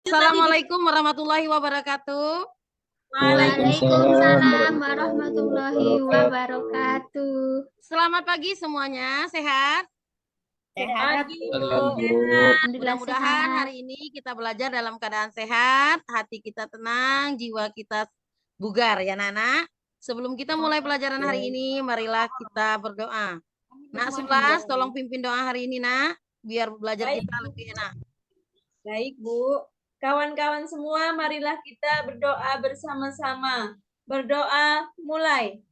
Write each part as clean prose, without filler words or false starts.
Assalamualaikum warahmatullahi wabarakatuh. Waalaikumsalam warahmatullahi wabarakatuh. Selamat pagi semuanya, sehat? Sehat, Bu. Alhamdulillah Mudah-mudahan sehat. hari ini kita belajar dalam keadaan sehat, hati kita tenang, jiwa kita bugar ya Nana. Sebelum kita mulai pelajaran hari ini, marilah kita berdoa. Nak Sulas, tolong pimpin doa hari ini Nak, biar belajar Baik, kita lebih enak. Baik, Bu. Kawan-kawan semua, marilah kita berdoa bersama-sama. Berdoa mulai.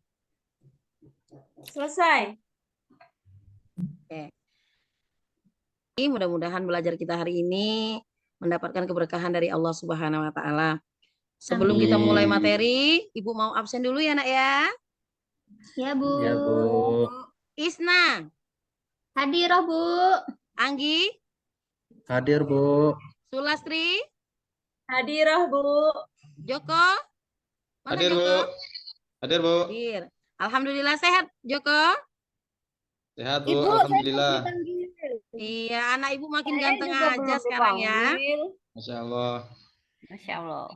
Selesai. Mudah-mudahan belajar kita hari ini mendapatkan keberkahan dari Allah Subhanahu wa taala. Sebelum kita mulai materi, Ibu mau absen dulu ya, Nak ya. Ya, Bu. Ya, Bu. Isna, Hadir, Bu. Anggi, Hadir, Bu. Sulastri, Hadirah, Bu. Joko. Mana Hadir, Joko? Bu. Hadir, Bu. Hadir. Alhamdulillah sehat, Joko. Sehat, Bu. Alhamdulillah. Iya, anak Ibu makin ganteng aja sekarang ya. Masya Allah. Masya Allah.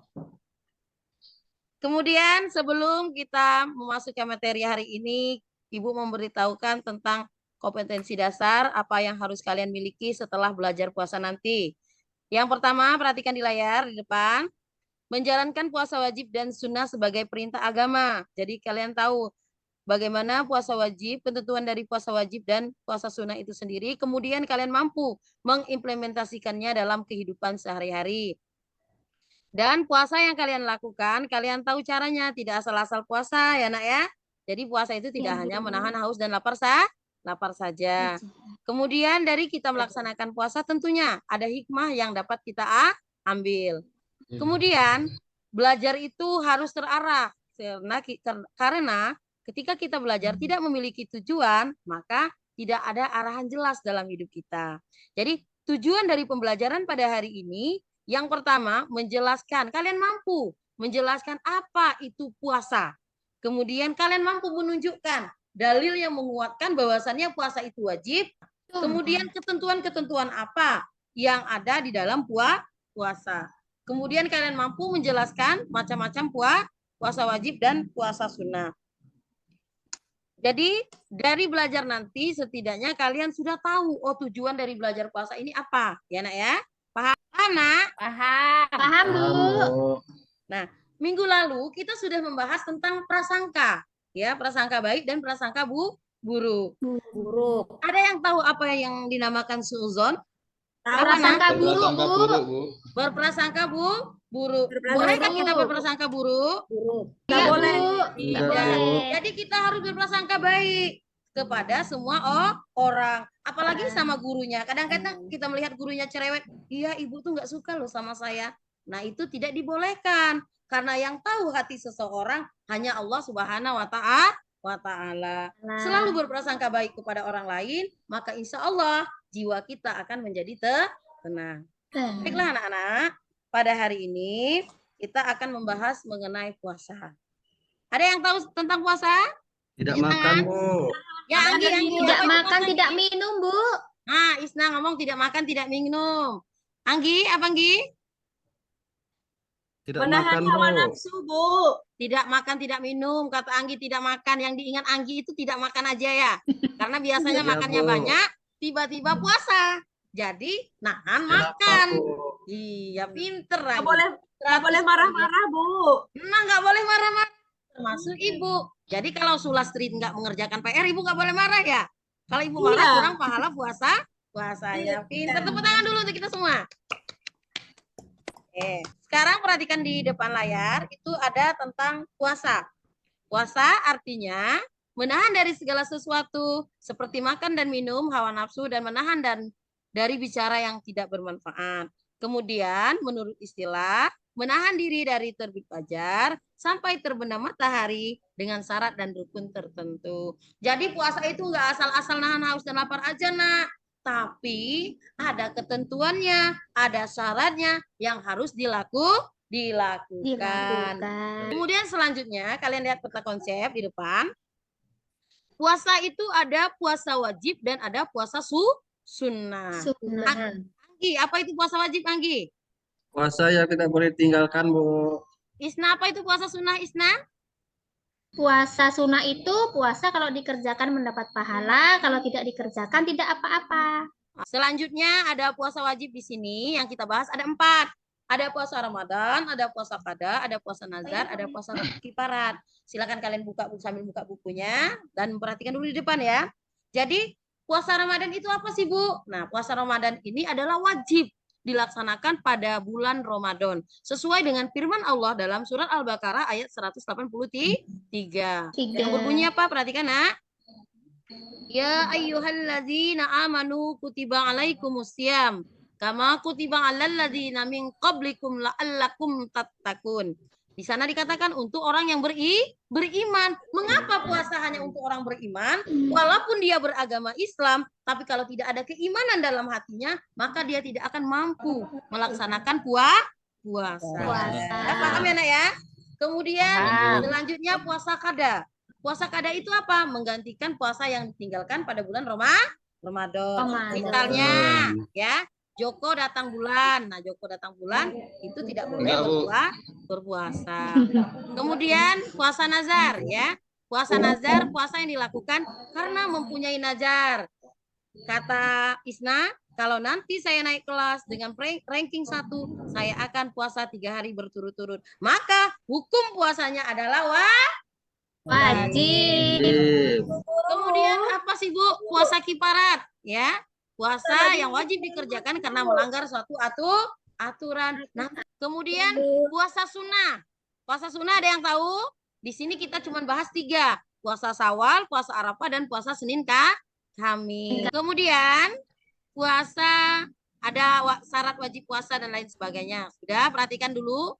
Kemudian sebelum kita memasuki materi hari ini, Ibu memberitahukan tentang kompetensi dasar apa yang harus kalian miliki setelah belajar puasa nanti. Yang pertama, perhatikan di layar di depan. Menjalankan puasa wajib dan sunnah sebagai perintah agama. Jadi kalian tahu bagaimana puasa wajib, ketentuan dari puasa wajib dan puasa sunnah itu sendiri. Kemudian kalian mampu mengimplementasikannya dalam kehidupan sehari-hari. Dan puasa yang kalian lakukan, kalian tahu caranya. Tidak asal-asal puasa ya nak ya. Jadi puasa itu tidak hanya menahan haus dan lapar saja. Kemudian dari kita melaksanakan puasa tentunya ada hikmah yang dapat kita ambil. Kemudian belajar itu harus terarah. Karena ketika kita belajar tidak memiliki tujuan, maka tidak ada arahan jelas dalam hidup kita. Jadi tujuan dari pembelajaran pada hari ini, yang pertama menjelaskan, kalian mampu menjelaskan apa itu puasa. Kemudian kalian mampu menunjukkan dalil yang menguatkan bahwasannya puasa itu wajib. Kemudian ketentuan-ketentuan apa yang ada di dalam puasa. Kemudian kalian mampu menjelaskan macam-macam puasa wajib dan puasa sunnah. Jadi dari belajar nanti setidaknya kalian sudah tahu tujuan dari belajar puasa ini apa. Ya nak ya? Paham nak? Paham, Bu. Nah, minggu lalu kita sudah membahas tentang prasangka. Ya, prasangka baik dan prasangka buruk. Ada yang tahu apa yang dinamakan suuzon? Prasangka buruk, Bu. Berprasangka buruk. Bolehkah kita berprasangka buruk? Tidak boleh. Tidak. Jadi kita harus berprasangka baik kepada semua orang, apalagi sama gurunya. Kadang-kadang kita melihat gurunya cerewet, iya ibu tuh nggak suka loh sama saya. Nah itu tidak dibolehkan, karena yang tahu hati seseorang hanya Allah Subhanahu wa Ta'ala. Selalu berprasangka baik kepada orang lain, maka insya Allah jiwa kita akan menjadi tenang. Baiklah anak-anak, pada hari ini kita akan membahas mengenai puasa. Ada yang tahu tentang puasa? Tidak makan, Bu. Ya, Anggi. Tidak makan, tidak minum, Bu. Nah, Isna ngomong tidak makan, tidak minum. Anggi, apa Anggi? Tidak Menahan makan, hawa Bu. nafsu, Bu. Tidak makan, tidak minum. Kata Anggi tidak makan. Yang diingat Anggi itu tidak makan aja ya. Karena biasanya Iya, makannya Bu. banyak, tiba-tiba puasa. Jadi, nahan Kenapa, makan. Bu? Iya, pinter Nggak Anggi. boleh marah-marah, Bu. Nah, nggak boleh marah-marah. Termasuk ibu. Jadi kalau Sulastri nggak mengerjakan PR, ibu nggak boleh marah ya. Kalau ibu marah Iya. kurang pahala puasanya. Pinter, tepuk tangan dulu untuk kita semua. Sekarang perhatikan di depan layar, itu ada tentang puasa. Puasa artinya menahan dari segala sesuatu, seperti makan dan minum, hawa nafsu, dan menahan dari bicara yang tidak bermanfaat. Kemudian menurut istilah, menahan diri dari terbit fajar sampai terbenam matahari dengan syarat dan rukun tertentu. Jadi puasa itu nggak asal-asal nahan haus dan lapar aja nak. Tapi ada ketentuannya, ada syaratnya yang harus dilakukan. Kemudian selanjutnya kalian lihat peta konsep di depan. Puasa itu ada puasa wajib dan ada puasa sunnah. Anggi, apa itu puasa wajib Anggi? Puasa yang tidak boleh tinggalkan, Bu. Isna, apa itu puasa sunnah, Isna? Puasa sunnah itu puasa kalau dikerjakan mendapat pahala, kalau tidak dikerjakan tidak apa-apa. Selanjutnya ada puasa wajib di sini yang kita bahas ada 4. Ada puasa Ramadan, ada puasa qada, ada puasa nazar, ada puasa kifarat. Silakan kalian buka sambil buka bukunya dan perhatikan dulu di depan ya. Jadi puasa Ramadan itu apa sih, Bu? Nah, puasa Ramadan ini adalah wajib dilaksanakan pada bulan Ramadan sesuai dengan firman Allah dalam surat Al-Baqarah ayat 183. Yang berbunyi apa? Perhatikan, Nak. Ya ayyuhalladzina amanu kutiba alaikumusiyam kama kutiba alal ladzina min qablikum la'allakum tattaqun. Di sana dikatakan untuk orang yang beriman. Mengapa puasa hanya untuk orang beriman? Walaupun dia beragama Islam, tapi kalau tidak ada keimanan dalam hatinya, maka dia tidak akan mampu melaksanakan puasa. Ya, paham ya, Nak ya? Kemudian selanjutnya puasa qada. Puasa qada itu apa? Menggantikan puasa yang ditinggalkan pada bulan Ramadan. Misalnya, ya, Joko datang bulan. Nah, Joko datang bulan itu tidak boleh berpuasa. Kemudian puasa nazar, ya. Puasa nazar, puasa yang dilakukan karena mempunyai nazar. Kata Isna, kalau nanti saya naik kelas dengan ranking 1, saya akan puasa 3 hari berturut-turut. Maka hukum puasanya adalah Wajib. Kemudian apa sih, Bu? Puasa kifarat, ya. Puasa yang wajib dikerjakan karena melanggar suatu aturan. Nah, kemudian puasa sunnah. Puasa sunnah ada yang tahu? Di sini kita cuma bahas 3. Puasa Syawal, puasa Arafah, dan puasa Senin Kamis. Kemudian puasa ada syarat wajib puasa dan lain sebagainya. Sudah, perhatikan dulu.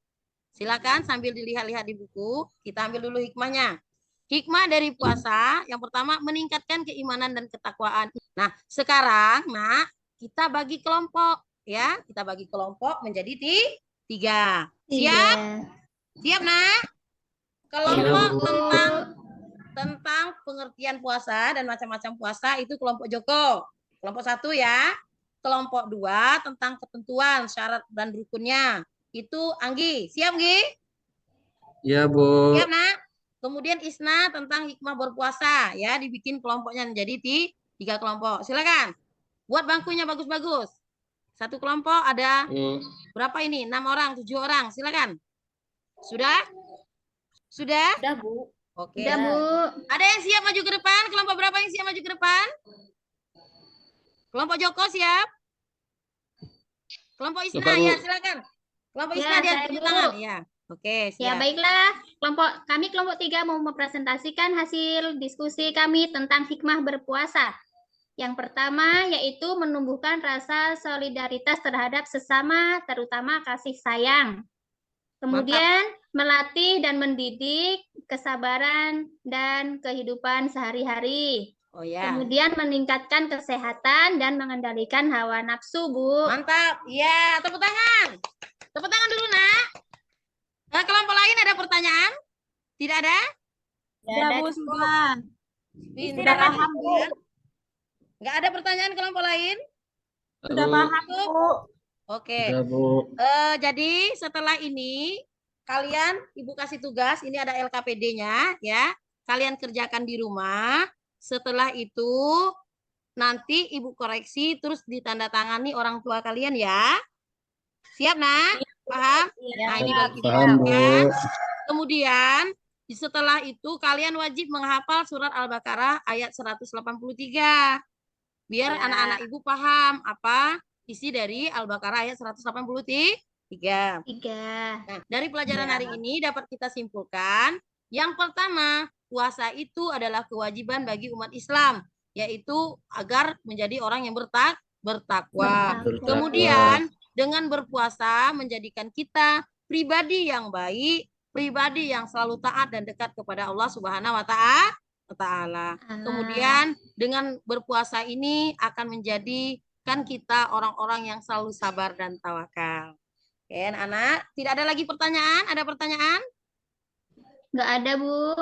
Silakan sambil dilihat-lihat di buku. Kita ambil dulu hikmahnya. Hikmah dari puasa, yang pertama meningkatkan keimanan dan ketakwaan. Nah, sekarang, Nak, kita bagi kelompok, ya. Kita bagi kelompok menjadi 3. Siap? Siap, Nak? Kelompok tentang pengertian puasa dan macam-macam puasa itu kelompok Joko. Kelompok 1 ya. Kelompok 2 tentang ketentuan, syarat dan rukunnya. Itu Anggi. Siap, Anggi? Iya, Bu. Siap, Nak? Kemudian Isna tentang hikmah berpuasa, ya, dibikin kelompoknya menjadi 3 kelompok. Silakan. Buat bangkunya bagus-bagus. Satu kelompok ada berapa ini? 6 orang, 7 orang. Silakan. Sudah? Sudah? Sudah, Bu. Oke. Udah, Bu. Ada yang siap maju ke depan? Kelompok berapa yang siap maju ke depan? Kelompok Joko siap? Kelompok Isna, Siap, Bu. ya, silakan. Kelompok Isna Ya, dia saya tunjuk dulu. tangan, ya. Oke, Ya, siap. baiklah. Kami kelompok 3 mau mempresentasikan hasil diskusi kami tentang hikmah berpuasa. Yang pertama yaitu menumbuhkan rasa solidaritas terhadap sesama, terutama kasih sayang. Kemudian melatih dan mendidik kesabaran dan kehidupan sehari-hari. Oh ya. Kemudian meningkatkan kesehatan dan mengendalikan hawa nafsu, Bu. Mantap. Iya, tepuk tangan. Tepuk tangan dulu, Nak. Kelompok lain ada pertanyaan? Tidak ada? Sudah, Bu, sudah. Sudah paham, Bu. Nggak ada pertanyaan kelompok lain? Sudah paham, Bu. Oke. Sudah, Bu. Jadi setelah ini kalian Ibu kasih tugas, ini ada LKPD-nya ya. Kalian kerjakan di rumah. Setelah itu nanti Ibu koreksi terus ditandatangani orang tua kalian ya. Siap, Nak? Paham? Nah, ini bagi Paham, Bu. kalian. Kemudian setelah itu kalian wajib menghafal surat Al-Baqarah ayat 183. Biar anak-anak Ibu paham apa isi dari Al-Baqarah ayat 183. 3. Nah, dari pelajaran hari ini dapat kita simpulkan, yang pertama, puasa itu adalah kewajiban bagi umat Islam, yaitu agar menjadi orang yang bertakwa. Bertakwa. Kemudian, dengan berpuasa menjadikan kita pribadi yang baik, pribadi yang selalu taat dan dekat kepada Allah Subhanahu wa Ta'ala. Kemudian, dengan berpuasa ini akan menjadikan kita orang-orang yang selalu sabar dan tawakal. Oke, anak, tidak ada lagi pertanyaan? Ada pertanyaan? Nggak ada, Bu.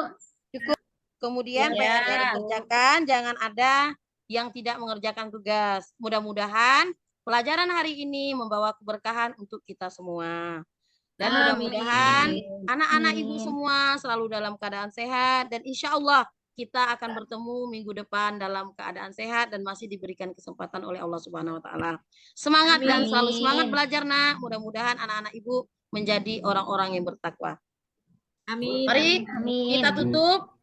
Kemudian Ya. PR-nya dikerjakan, jangan ada yang tidak mengerjakan tugas. Mudah-mudahan pelajaran hari ini membawa keberkahan untuk kita semua. Dan Amin. mudah-mudahan anak-anak ibu Amin. semua selalu dalam keadaan sehat. Dan insya Allah kita akan bertemu minggu depan dalam keadaan sehat dan masih diberikan kesempatan oleh Allah Subhanahu wa Ta'ala. Semangat dan Amin. selalu semangat belajar, Nak. Mudah-mudahan anak-anak ibu menjadi orang-orang yang bertakwa. Amin. Mari Amin. kita tutup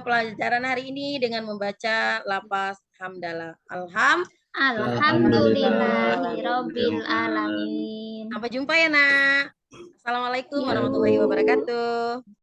pelajaran hari ini dengan membaca lafaz hamdalah. Alhamdulillahirabbil alamin. Sampai jumpa ya, Nak. Assalamualaikum warahmatullahi wabarakatuh.